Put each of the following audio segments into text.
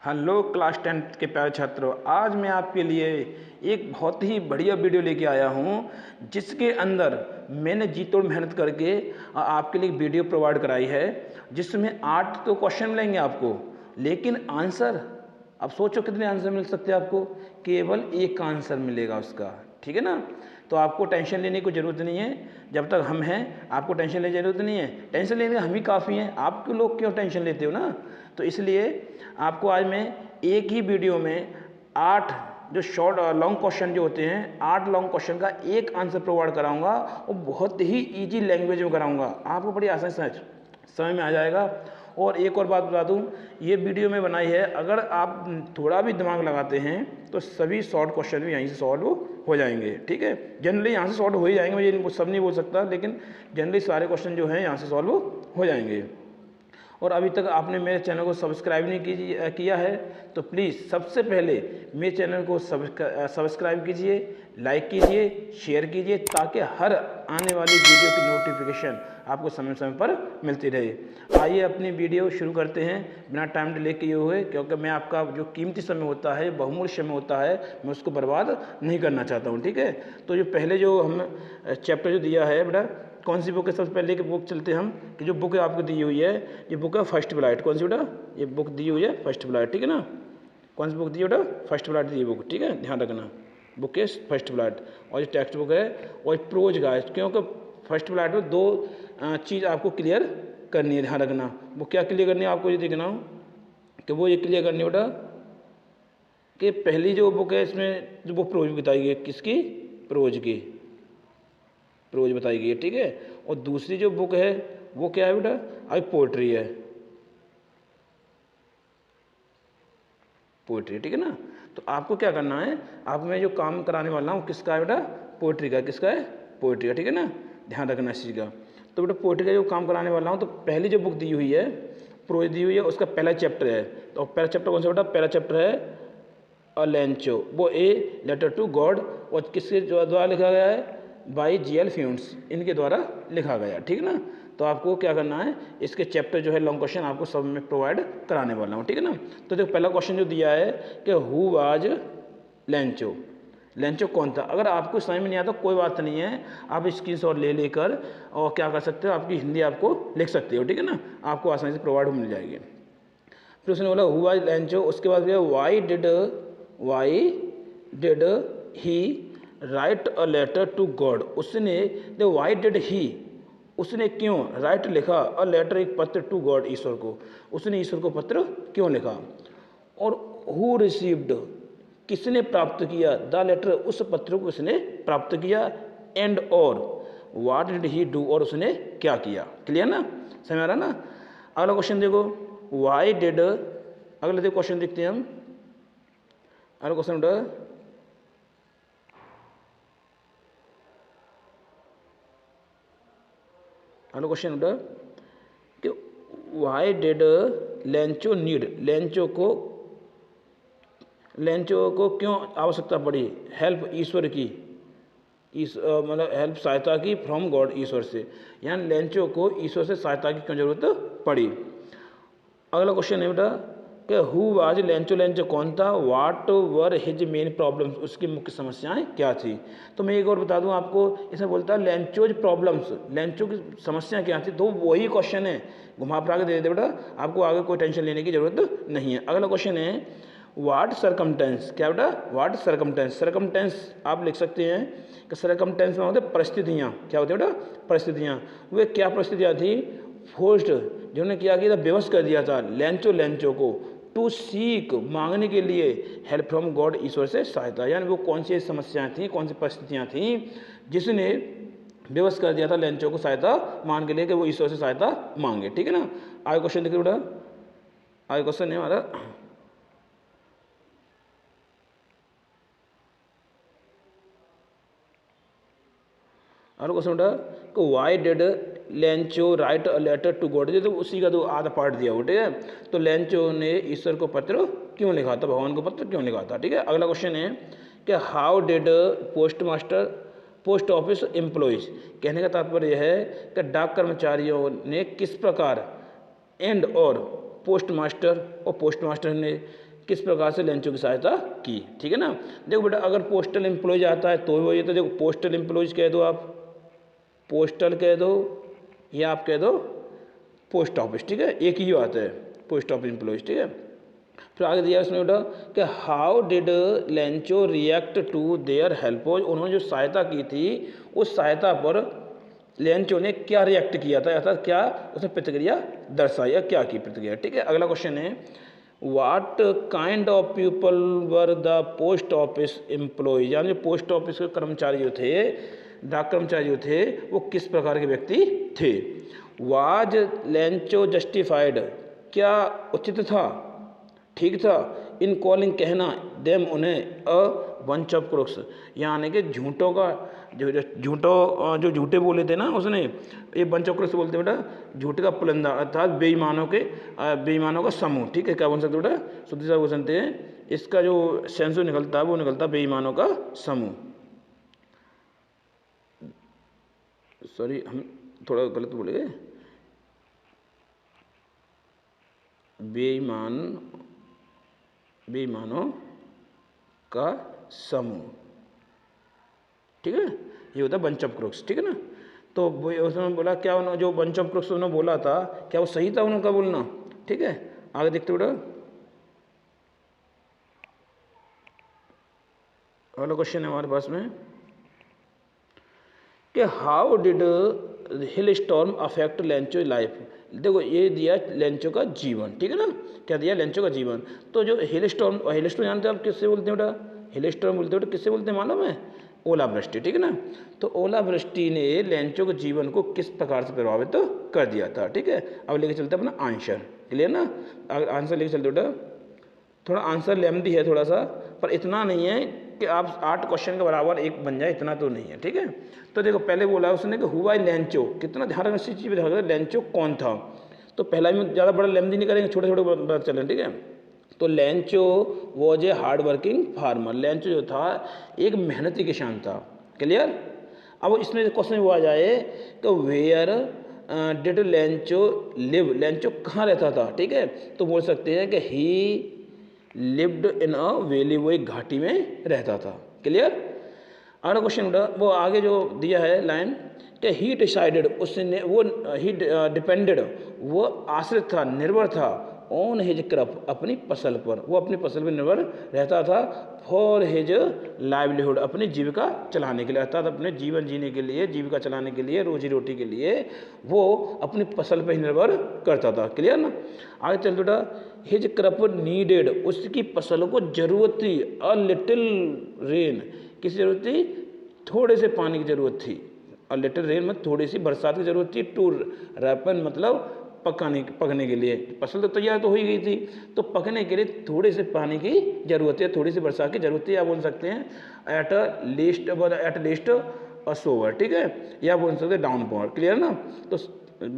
Hello class 10 के प्यारे छात्रों, आज मैं आपके लिए एक बहुत ही बढ़िया वीडियो लेके आया हूँ जिसके अंदर मैंने जी तोड़ मेहनत करके आपके लिए एक वीडियो प्रोवाइड कराई है जिसमें 8 तो क्वेश्चन मिलेंगे आपको, लेकिन आंसर अब सोचो कितने आंसर मिल सकते हैं आपको। केवल एक आंसर मिलेगा उसका, ठीक है ना। तो आपको टेंशन लेने की ज़रूरत नहीं है, जब तक हम हैं आपको टेंशन लेने की ज़रूरत नहीं है। टेंशन लेने हम ही काफ़ी हैं, आप लोग क्यों टेंशन लेते हो ना। तो इसलिए आपको आज मैं एक ही वीडियो में 8 जो शॉर्ट लॉन्ग क्वेश्चन जो होते हैं 8 लॉन्ग क्वेश्चन का एक आंसर प्रोवाइड कराऊंगा और बहुत ही इजी लैंग्वेज में कराऊंगा, आपको बड़ी आसानी से समझ में आ जाएगा। और एक और बात बता दूं, ये वीडियो में बनाई है, अगर आप थोड़ा भी दिमाग लगाते हैं तो सभी शॉर्ट क्वेश्चन भी यहीं से सॉल्व हो जाएंगे, ठीक है। जनरली यहाँ से सॉल्व हो ही जाएंगे, मैं सब नहीं बोल सकता, लेकिन जनरली सारे क्वेश्चन जो हैं यहाँ से सॉल्व हो जाएंगे। और अभी तक आपने मेरे चैनल को सब्सक्राइब नहीं किया है तो प्लीज़ सबसे पहले मेरे चैनल को सब्सक्राइब कीजिए, लाइक कीजिए, शेयर कीजिए, ताकि हर आने वाली वीडियो की नोटिफिकेशन आपको समय समय पर मिलती रहे। आइए अपनी वीडियो शुरू करते हैं बिना टाइम डिले किए हुए, क्योंकि मैं आपका जो कीमती समय होता है, बहुमूल्य समय होता है, मैं उसको बर्बाद नहीं करना चाहता हूँ, ठीक है। तो जो पहले जो हम चैप्टर जो दिया है बेटा, कौन सी बुक है, सबसे पहले की बुक चलते हैं हम कि जो बुक आपको दी हुई है, ये बुक है फर्स्ट फ्लाइट। कौन सी बेटा, ये बुक दी हुई है फर्स्ट फ्लाइट, ठीक है ना। कौन सी बुक दी है बेटा, फर्स्ट फ्लाइट दी बुक, ठीक है, ध्यान रखना, बुक है फर्स्ट फ्लाइट। और ये टेक्स्ट बुक है और प्रोज गाइड, क्योंकि फर्स्ट फ्लाइट में 2 चीज़ आपको क्लियर करनी है, ध्यान रखना। वो क्या क्लियर करनी है आपको, ये देखना कि वो ये क्लियर करनी है बेटा कि पहली जो बुक है इसमें जो वो प्रोज बताई गई है, किसकी, प्रोज की, प्रोज बताई गई है, ठीक है। और दूसरी जो बुक है वो क्या है बेटा, अभी पोइट्री है, पोइट्री, ठीक है ना। तो आपको क्या करना है, आप मैं जो काम कराने वाला हूँ किसका है बेटा, पोइट्री का, किसका है, पोइट्री का, ठीक है ना, ध्यान रखना इस चीज़ का। तो बेटा पोइट्री का जो काम कराने वाला हूँ, तो पहली जो बुक दी हुई है, प्रोज दी हुई है, उसका पहला चैप्टर है। तो पहला चैप्टर कौन सा बेटा, पहला चैप्टर है अ लेंचो, वो ए लेटर टू गॉड, और किसके द्वारा लिखा गया है, बाई जी.एल. फ्यूंस, इनके द्वारा लिखा गया, ठीक है ना। तो आपको क्या करना है, इसके चैप्टर जो है लॉन्ग क्वेश्चन आपको सब में प्रोवाइड कराने वाला हूँ, ठीक है ना। तो देखो पहला क्वेश्चन जो दिया है कि हु वाज लेंचो, लेंचो कौन था। अगर आपको समझ में नहीं आता कोई बात नहीं है, आप स्क्रीनशॉट ले लेकर और क्या कर सकते हो, आपकी हिंदी आपको लिख सकते हो, ठीक है ना, आपको आसानी से प्रोवाइड मिल जाएगी। फिर उसने बोला हु वाज लेंचो, उसके बाद why did he write a letter to God, उसने वाई डिड ही, उसने क्यों राइट लिखा अ लेटर, एक पत्र, टू गॉड, ईश्वर को, उसने ईश्वर को पत्र क्यों लिखा। और हु रिसीव्ड, किसने प्राप्त किया, द लेटर, उस पत्र को किसने प्राप्त किया, एंड और व्हाट डिड ही डू, और उसने क्या किया। क्लियर ना, समझ आ रहा ना। अगला क्वेश्चन देखो, वाई डिड, अगले देखो क्वेश्चन देखते हैं हम। अगला क्वेश्चन उठा, अगला क्वेश्चन उठा कि why did Lencho need, Lencho को क्यों आवश्यकता पड़ी, हेल्प, ईश्वर की, मतलब हेल्प, सहायता की, फ्रॉम गॉड, ईश्वर से, यानी लेंचो को ईश्वर से सहायता की क्यों जरूरत पड़ी। अगला क्वेश्चन है बेटा कि हु वाज लेंचो, लेंचो कौन था, what were his main problems, उसकी मुख्य समस्याएं क्या थी। तो मैं एक और बता दूं आपको, इसमें बोलता है लेंचोज प्रॉब्लम्स, लेंचो की समस्या क्या थी, तो वही क्वेश्चन है, घुमा फिरा के दे देते बेटा, आपको आगे कोई टेंशन लेने की जरूरत नहीं है। अगला क्वेश्चन है वाट सरकमटेंस, क्या बेटा, वाट सरकमटेंस, सरकमटेंस आप लिख सकते हैं कि सरकमटेंस में होते परिस्थितियाँ, क्या होती है बेटा, परिस्थितियाँ, वे क्या परिस्थितियाँ थी, फोर्स्ड, जिन्होंने क्या किया था, बेबस कर दिया था लेंचो को, टू सीक, मांगने के लिए, हेल्प फ्रॉम गॉड, ईश्वर से सहायता, यानी वो कौन सी समस्याएं थी, कौन सी परिस्थितियाँ थीं जिसने बेबस कर दिया था लेंचो को सहायता मांगने के लिए कि वो ईश्वर से सहायता मांगे, ठीक है ना। आगे क्वेश्चन देखिए बेटा, आगे क्वेश्चन है हमारा, और क्वेश्चन बेटा कि why did Lencho write a letter to God, तो उसी का तो आधा पार्ट दिया हुआ, ठीक है। तो लेंचो ने ईश्वर को पत्र क्यों लिखा था, भगवान को पत्र क्यों लिखा था, ठीक है। अगला क्वेश्चन है कि how did post office employees, कहने का तात्पर्य यह है कि डाक कर्मचारियों ने किस प्रकार, एंड और पोस्ट मास्टर ने किस प्रकार से लेंचो की सहायता की। ठीक है ना। देखो बेटा, अगर पोस्टल एम्प्लॉयज आता है तो वही, तो देखो पोस्टल एम्प्लॉयज कह दो, आप पोस्टल कह दो या आप कह दो पोस्ट ऑफिस। ठीक है, एक ही आता है पोस्ट ऑफिस एम्प्लॉयज। ठीक है, फिर आगे दिया इसमें बेटा कि how did Lencho react to their helpers, उन्होंने जो सहायता की थी उस सहायता पर लेंचो ने क्या रिएक्ट किया था, अर्थात क्या उसने प्रतिक्रिया दर्शाई या क्या की प्रतिक्रिया। ठीक है, अगला क्वेश्चन है what kind of people were the post office employees, यानी जो पोस्ट ऑफिस के कर्मचारी जो थे, डाक कर्मचारी जो थे, वो किस प्रकार के व्यक्ति थे। वाज लेंचो जस्टिफाइड, क्या उचित था, ठीक था, इन कॉलिंग कहना देम उन्हें अ बंच ऑफ क्रूक्स, यानी कि झूठों का जो झूठे बोले थे ना उसने, ये बंच ऑफ क्रूक्स बोलते बेटा झूठे का पुलंदा, अर्थात बेईमानों का समूह। ठीक है, क्या बोल सकते बेटा, शुद्धि साहब बोल सकते हैं इसका जो सेंस निकलता है वो निकलता है बेईमानों का समूह। सॉरी, हम थोड़ा गलत बोले गए, बेईमानों का समूह। ठीक है, ये होता है बंच ऑफ क्रूक्स। ठीक है ना, तो वो उसने बोला क्या, उन्होंने जो बंच ऑफ क्रूक्स उन्होंने बोला था क्या वो सही था उनका बोलना। ठीक है, आगे देखते बेटा, अगला क्वेश्चन है हमारे पास में कि how did hill storm affect Lencho life. देखो ये दिया लेंचो का जीवन। ठीक है ना, क्या दिया, लेंचो का जीवन। तो जो हिल स्टॉर्म जानते हो आप किससे बोलते हैं बेटा, हिल स्टॉर्म बोलते हो बेटा किससे बोलते हैं मालूम है, ओलावृष्टि। ठीक है ना, तो ओलावृष्टि ने लेंचो के जीवन को किस प्रकार से प्रभावित कर दिया था। ठीक है, अब लेके चलते अपना आंसर, क्लियर ना, आंसर लेके चलते बेटा, थोड़ा आंसर लेंथी है थोड़ा सा, पर इतना नहीं है कि आप 8 क्वेश्चन के बराबर एक बन जाए, इतना तो नहीं है। ठीक है, तो देखो पहले बोला उसने कि हुआ लेंचो, कितना ध्यान रखना इसी चीज़ पर ध्यान रखना, लेंचो कौन था। तो पहला भी ज़्यादा बड़ा लेंथी नहीं करेंगे, छोटे छोटे बात चलें। ठीक है, तो Lencho was a hard working farmer, Lencho जो था एक मेहनती किसान था। क्लियर, अब इसमें क्वेश्चन हुआ जाए तो where did Lencho live, Lencho कहाँ रहता था। ठीक है, तो बोल सकते हैं कि ही लिव्ड इन अ वैली, वो एक घाटी में रहता था। क्लियर, अगला क्वेश्चन उठा, वो आगे जो दिया है लाइन कि ही डिसाइडेड, उसने वो ही डिपेंडेड, वो आश्रित था, निर्भर था, ऑन हिज क्रॉप, अपनी फसल पर, वो अपनी फसल पर निर्भर रहता था, फॉर हिज लाइवलीहुड, अपनी जीविका चलाने के लिए, अर्थात अपने जीवन जीने के लिए, जीविका चलाने के लिए, रोजी रोटी के लिए वो अपनी फसल पर ही निर्भर करता था। क्लियर ना, आगे चल बेटा, हिज क्रॉप नीडेड, उसकी फसल को जरूरत थी, अ लिटिल रेन, किसी जरूरत थी, थोड़े से पानी की जरूरत थी, अ लिटिल रेन में थोड़ी सी बरसात की जरूरत थी, टू रैपन मतलब पकने के लिए, फसल तो तैयार तो हो ही गई थी, तो पकने के लिए थोड़े से पानी की जरूरत है, थोड़ी सी बरसात की जरूरत है, या बोल सकते हैं एट लीस्ट अ सोवर। ठीक है, या बोल सकते हैं डाउन पावर। क्लियर ना, तो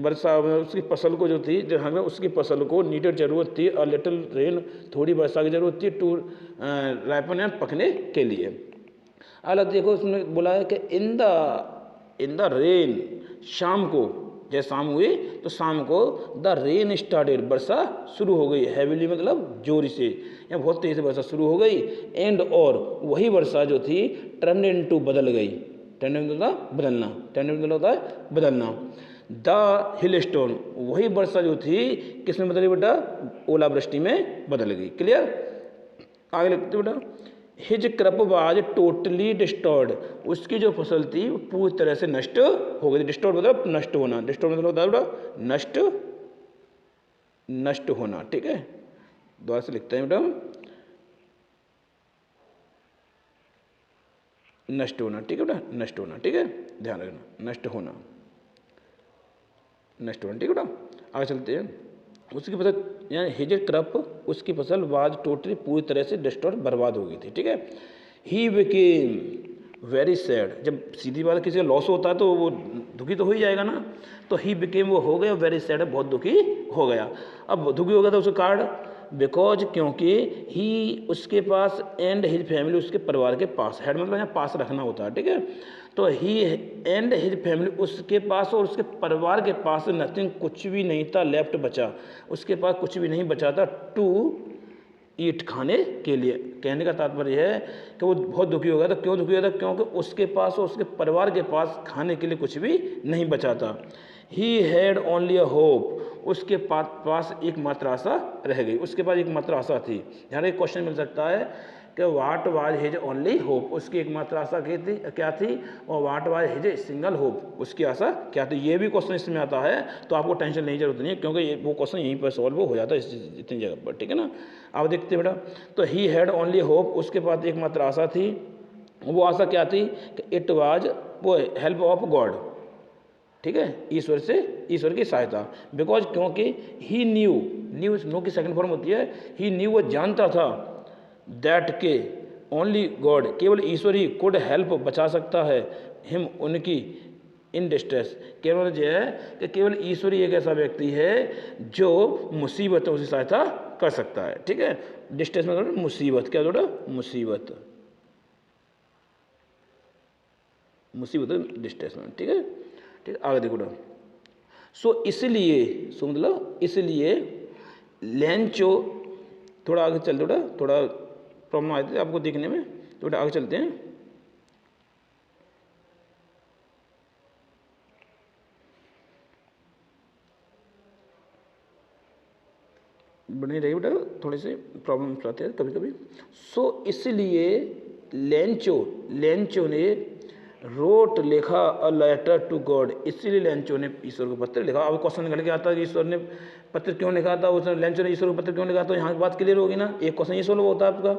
वर्षा उसकी फसल को जो थी, जो हमें उसकी फसल को नीडेड जरूरत थी, अ लिटिल रेन, थोड़ी वर्षा की जरूरत थी, टू राइपन या पकने के लिए। अलग देखो उसने बोला है कि इन द रेन, शाम को, जब शाम हुई तो शाम को द रेन स्टार्टेड, वर्षा शुरू हो गई, हैवीली मतलब जोर से या बहुत तेज से वर्षा शुरू हो गई, एंड और वही वर्षा जो थी टर्न इनटू बदल गई, टर्न मतलब बदलना, टर्न मतलब होता है बदलना, द हिल स्टोन, वही वर्षा जो थी किसमें बदली बेटा, ओलावृष्टि में बदल गई। क्लियर, आगे लिखते बेटा, हिज क्रॉप वाज टोटली डिस्टॉर्ड, उसकी जो फसल थी वो पूरी तरह से नष्ट हो गई। डिस्टॉर्ड मतलब नष्ट होना, डिस्टॉर्ड मतलब होता है बेटा नष्ट होना। ठीक है, दोबारा से लिखते हैं बेटा, नष्ट होना। ठीक है बेटा, नष्ट होना। ठीक है, ध्यान रखना, नष्ट होना। ठीक है बेटा, आगे चलते हैं। उसकी फसल यानी हिज क्रॉप, उसकी फसल वाज टोटली पूरी तरह से डिस्ट्रॉय, बर्बाद हो गई थी। ठीक है, ही बिकेम वेरी सैड, जब सीधी बात किसी का लॉस होता है तो वो दुखी तो हो ही जाएगा ना, तो ही बिकेम वो हो गया, वेरी सैड है बहुत दुखी हो गया। अब दुखी हो गया था उसका कार्ड, बिकॉज क्योंकि ही उसके पास, एंड हिज फैमिली उसके परिवार के पास, हेड मतलब यहाँ पास रखना होता है। ठीक है, तो ही एंड हिज फैमिली उसके पास और उसके परिवार के पास नथिंग कुछ भी नहीं था, लेफ्ट बचा, उसके पास कुछ भी नहीं बचा था, टू ईट खाने के लिए। कहने का तात्पर्य है कि वो बहुत दुखी हो गया था। क्यों दुखी हो गया था? क्योंकि उसके पास और उसके परिवार के पास खाने के लिए कुछ भी नहीं बचा था। He had only a hope, उसके पास एक मात्र आशा रह गई, उसके पास एक मात्र आशा थी। यहाँ एक क्वेश्चन मिल सकता है कि what was his only hope, उसकी एकमात्र आशा क्या थी? और what was his single hope, उसकी आशा क्या थी? ये भी क्वेश्चन इसमें आता है, तो आपको टेंशन लेने की जरूरत नहीं है, क्योंकि वो क्वेश्चन यहीं पर सॉल्व हो जाता है इतनी जगह पर, ठीक है ना। आप देखते बेटा, तो ही हैड ओनली होप, उसके पास एकमात्र आशा थी। वो आशा क्या थी? कि इट वाज, वो हेल्प ऑफ गॉड, ठीक है, ईश्वर से, ईश्वर की सहायता। बिकॉज, क्योंकि ही न्यू, नो की सेकंड फॉर्म होती है ही न्यू, वो जानता था दैट के ओनली गॉड, केवल ईश्वर ही कुड हेल्प, बचा सकता है, हिम, उनकी, इन डिस्ट्रेस, केवल जो है कि केवल ईश्वर ही एक ऐसा व्यक्ति है जो मुसीबतों से सहायता कर सकता है, ठीक है। डिस्ट्रेस मतलब मुसीबत, क्या थोड़ा मुसीबत, मुसीबत डिस्ट्रेस में, ठीक है। ठीक, आगे देखो ना। सो इसलिए, सो मतलब इसलिए लेंचो, थोड़ा आगे चल, थोड़ा प्रॉब्लम आती है आपको देखने में, थोड़ा आगे चलते हैं। बनी रही बेटा, थोड़े से प्रॉब्लम्स आते हैं कभी कभी। सो इसलिए लेंचो ने रोट, लिखा अ लेटर टू गॉड, इसीलिए लेंचो ने ईश्वर को पत्र लिखा। अब क्वेश्चन निकल के आता है कि ईश्वर ने पत्र क्यों लिखा था, उसने लेंचो ने ईश्वर को पत्र क्यों लिखा, तो यहाँ की बात क्लियर होगी ना, एक क्वेश्चन ये सोल्व होता है आपका।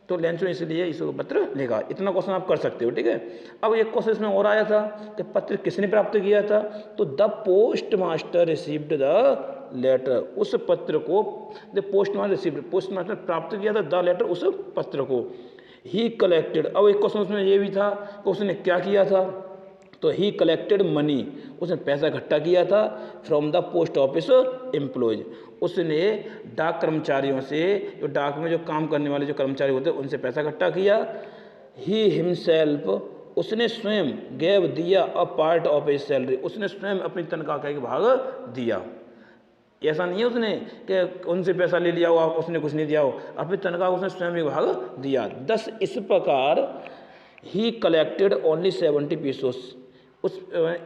तो लेंचो ने इसलिए ईश्वर को पत्र लिखा, इतना क्वेश्चन आप कर सकते हो, ठीक है। अब एक क्वेश्चन इसमें और आया था कि पत्र किसने प्राप्त किया था, तो the post master received the letter, उस पत्र को the post master received, post master प्राप्त किया था द लेटर, उस पत्र को। ही कलेक्टेड, अब एक क्वेश्चन उसमें ये भी था कि उसने क्या किया था, तो ही कलेक्टेड मनी, उसने पैसा इकट्ठा किया था from the post office employees, उसने डाक कर्मचारियों से, जो डाक में जो काम करने वाले जो कर्मचारी होते हैं उनसे पैसा इकट्ठा किया। ही हिमसेल्फ, उसने स्वयं गैव दिया a part of his salary, उसने स्वयं अपनी तनख्वाह का एक भाग दिया। ऐसा नहीं है उसने कि उनसे पैसा ले लिया हो, उसने कुछ नहीं दिया हो, अपनी तनख्वाह उसने स्वयं एक भाग दिया। 10 इस प्रकार ही कलेक्टेड ओनली 70 पीसोस, उस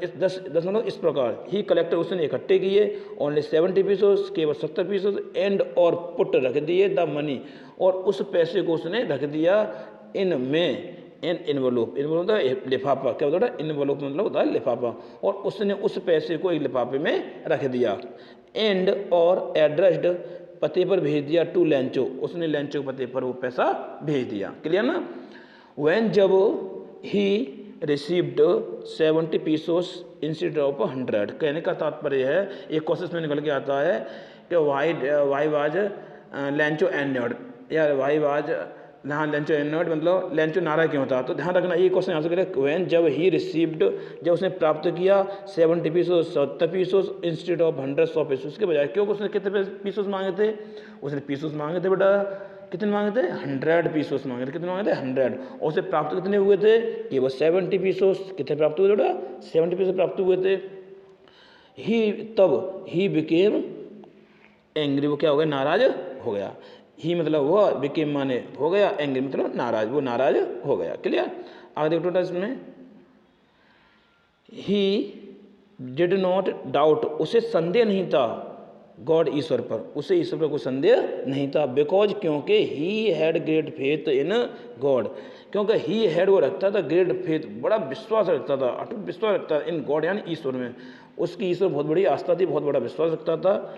इस 10 मतलब इस प्रकार ही कलेक्टेड, उसने इकट्ठे किए ओनली 70 पीसोस, केवल 70 पीसोस, एंड और पुट रख दिए द मनी, और उस पैसे को उसने रख दिया इन में, एन इन्वलोप, इन्वलोप होता है लिफाफा, क्या होता है इन्वलोप मतलब होता है लिफाफा, और उसने उस पैसे को एक लिफाफे में रख दिया। एंड और एड्रेस्ड, पते पर भेज दिया टू लेंचो, उसने लेंचो के पते पर वो पैसा भेज दिया। क्लियर ना। वैन, जब he received 70 pesos instead of 100, कहने का तात्पर्य है, एक क्वेश्चन में निकल के आता है कि वाई वाज लेंचो एन्योड, या वाई वाज, यहाँ लेंचो एन्योड मतलब लेंचो नारा क्यों था, तो ध्यान रखना ये क्वेश्चन यहाँ से करें। वैन, जब ही रिसीव्ड, जब उसने प्राप्त किया 70 pesos, 70 pesos instead of 100 100 pesos के बजाय, क्योंकि उसने कितने पीसोस मांगे थे, उसने पीसोस मांगे थे बेटा, कितने मांगे थे 100 पीसोस मांगे थे, कितने मांगे थे 100, और उसे प्राप्त कितने हुए थे, केवल 70 पीसोस, कितने प्राप्त हुए बेटा 70 पीसोस प्राप्त हुए थे। ही, तब ही बिकेम एंग्री, वो क्या हो गया, नाराज हो गया। ही मतलब वो, बिकेम माने हो गया, एंग्री मतलब नाराज, वो नाराज हो गया। क्लियर। आगे देखो बेटा इसमें, ही डिड नॉट डाउट, उसे संदेह नहीं था गॉड, ईश्वर पर, उसे ईश्वर पर कोई संदेह नहीं था। बिकॉज, क्योंकि he had great faith in God, क्योंकि ही हैड, वो रखता था ग्रेट फेथ, बड़ा विश्वास रखता था, अटूट विश्वास रखता था इन गॉड यानी ईश्वर में, उसकी ईश्वर बहुत बड़ी आस्था थी, बहुत बड़ा विश्वास रखता था।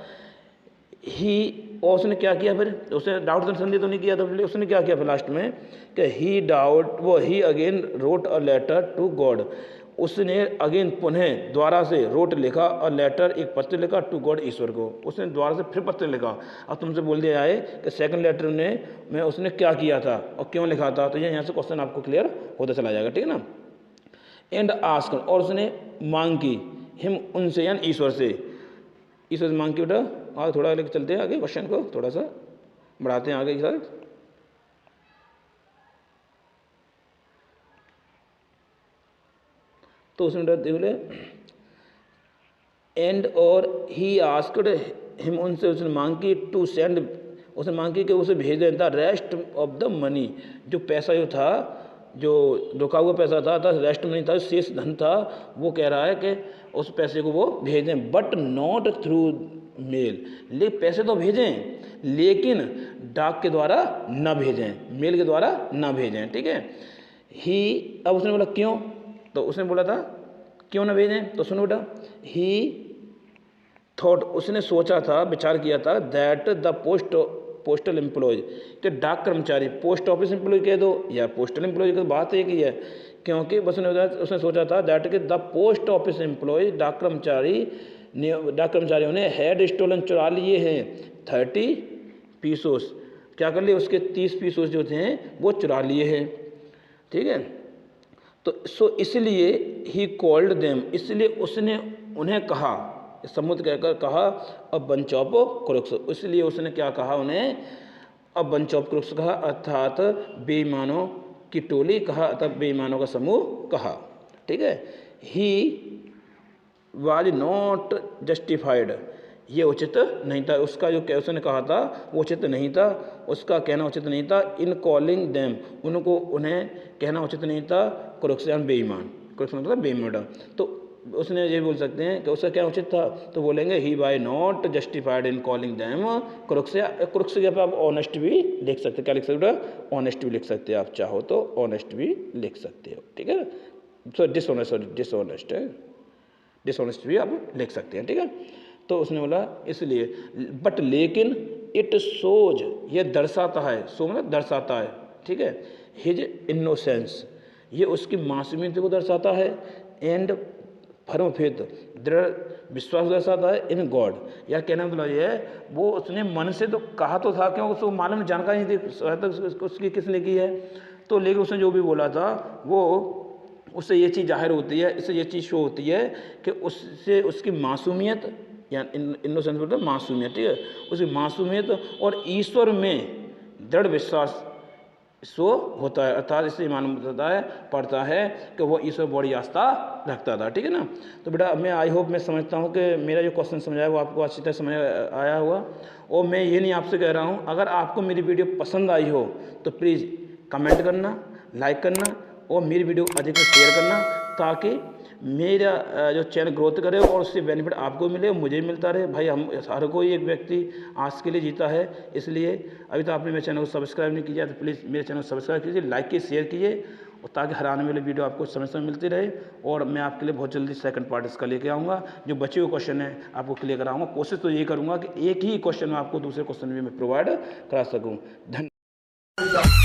ही, और उसने क्या किया फिर, उसने डाउट संदेह तो नहीं किया था, उसने क्या किया फिर लास्ट में कि ही डाउट, वो ही again wrote a letter to God, उसने अगेन पुनः द्वारा से रोट लिखा और लेटर, एक पत्र लिखा टू गॉड, ईश्वर को, उसने द्वारा से फिर पत्र लिखा। अब तुमसे बोल दिया जाए कि सेकंड लेटर में उसने क्या किया था और क्यों लिखा था, तो ये यहाँ से क्वेश्चन आपको क्लियर होता चला जाएगा, ठीक है ना। एंड आस्क, और उसने मांग की, हिम, उनसे यानी ईश्वर से, ईश्वर से मांग की बेटा। आगे थोड़ा लेकर चलते हैं, आगे क्वेश्चन को थोड़ा सा बढ़ाते हैं आगे सर। तो उसमें देख ले, एंड और ही आस्क्ड हिम, उनसे उसने मांग की टू सेंड उसने मांग की कि उसे भेज दें the rest of the money, जो पैसा जो था, जो रुका हुआ पैसा था रेस्ट मनी था, शेष धन था, वो कह रहा है कि उस पैसे को वो भेज दें, बट नॉट थ्रू मेल, ले पैसे तो भेजें लेकिन डाक के द्वारा ना भेजें, मेल के द्वारा ना भेजें, ठीक है। ही, अब उसने बोला क्यों, तो उसने बोला था क्यों ना भेजें, तो सुनो बेटा, ही थॉट, उसने सोचा था, विचार किया था, दैट द पोस्टल एम्प्लॉयज, कि डाक कर्मचारी, पोस्ट ऑफिस एम्प्लॉय कह दो या पोस्टल एम्प्लॉय की बात एक ही है, क्योंकि बस उसने सोचा था दैट कि द पोस्ट ऑफिस एम्प्लॉय, डाक कर्मचारियों ने हैड स्टोलन, चुरा लिए हैं 30 पीसोस, क्या कर लिए, उसके 30 पीसोस जो थे वो चुरा लिए हैं, ठीक है। तो सो इसलिए ही कॉल्ड देम, इसलिए उसने उन्हें कहा, समुद्र कहकर कहा, अ बंच ऑफ क्रुक्स, इसलिए उसने क्या कहा उन्हें, अ बंच ऑफ क्रुक्स कहा, अर्थात बेईमानों की टोली कहा, अर्थात बेईमानों का समूह कहा, ठीक है। ही वाज नॉट जस्टिफाइड, ये उचित नहीं था, उसका जो उसने कहा था वो उचित नहीं था, उसका कहना उचित नहीं था, इन कॉलिंग देम, उन्हें कहना उचित नहीं था, क्रुक्स यानी बेईमान, क्रुक्स मतलब बेईमान, तो उसने ये बोल सकते हैं कि उसका क्या उचित था, तो बोलेंगे he was not justified in calling them crooks, या क्रुक्स के आप ऑनेस्ट भी लिख सकते हैं, क्या लिख सकते हो, ऑनेस्ट भी लिख सकते हैं, आप चाहो तो ऑनेस्ट भी लिख सकते हो, ठीक है। सो डिसऑनेस्ट है, डिसऑनेस्ट भी आप लिख सकते हैं, ठीक है। तो उसने बोला इसलिए, बट लेकिन इट शोज, ये दर्शाता है, सो मतलब दर्शाता है, ठीक है, हिज इनोसेंस, ये उसकी मासूमियत को दर्शाता है, एंड फर्म फेथ, दृढ़ विश्वास दर्शाता है, इन गॉड, या कहना मतलब ये है, वो उसने मन से तो कहा तो था, क्योंकि उसको मालूम जानकारी नहीं थी सहायता उसकी किसने की है, तो लेकिन उसने जो भी बोला था वो, उससे ये चीज़ जाहिर होती है, इससे ये चीज़ शो होती है कि उससे उसकी मासूमियत, या इनोसेंस बोलते हैं मासूमियत, ठीक है, उसकी मासूमियत और ईश्वर में दृढ़ विश्वास शो होता है, अर्थात इससे मालूम पड़ता है कि वो ईश्वर बड़ी आस्था रखता था, ठीक है ना। तो बेटा मैं आई होप, मैं समझता हूँ कि मेरा जो क्वेश्चन समझाया वो आपको अच्छी तरह समझ आया होगा, और मैं ये नहीं आपसे कह रहा हूँ, अगर आपको मेरी वीडियो पसंद आई हो तो प्लीज़ कमेंट करना, लाइक करना, और मेरी वीडियो अधिक से शेयर करना, ताकि मेरा जो चैनल ग्रोथ करे और उससे बेनिफिट आपको मिले और मुझे मिलता रहे। भाई हम हर कोई एक व्यक्ति आज के लिए जीता है, इसलिए अभी तो आपने मेरे चैनल को सब्सक्राइब नहीं किया तो प्लीज़ मेरे चैनल को सब्सक्राइब कीजिए, लाइक कीजिए, शेयर कीजिए, और ताकि हर आने वाली वीडियो आपको समय समय मिलती रहे। और मैं आपके लिए बहुत जल्दी सेकंड पार्ट इसका लेके आऊँगा, जो बचे हुए क्वेश्चन है आपको क्लियर कराऊँगा। कोशिश तो ये करूँगा कि एक ही क्वेश्चन में आपको दूसरे क्वेश्चन भी मैं प्रोवाइड करा सकूँ। धन्यवाद।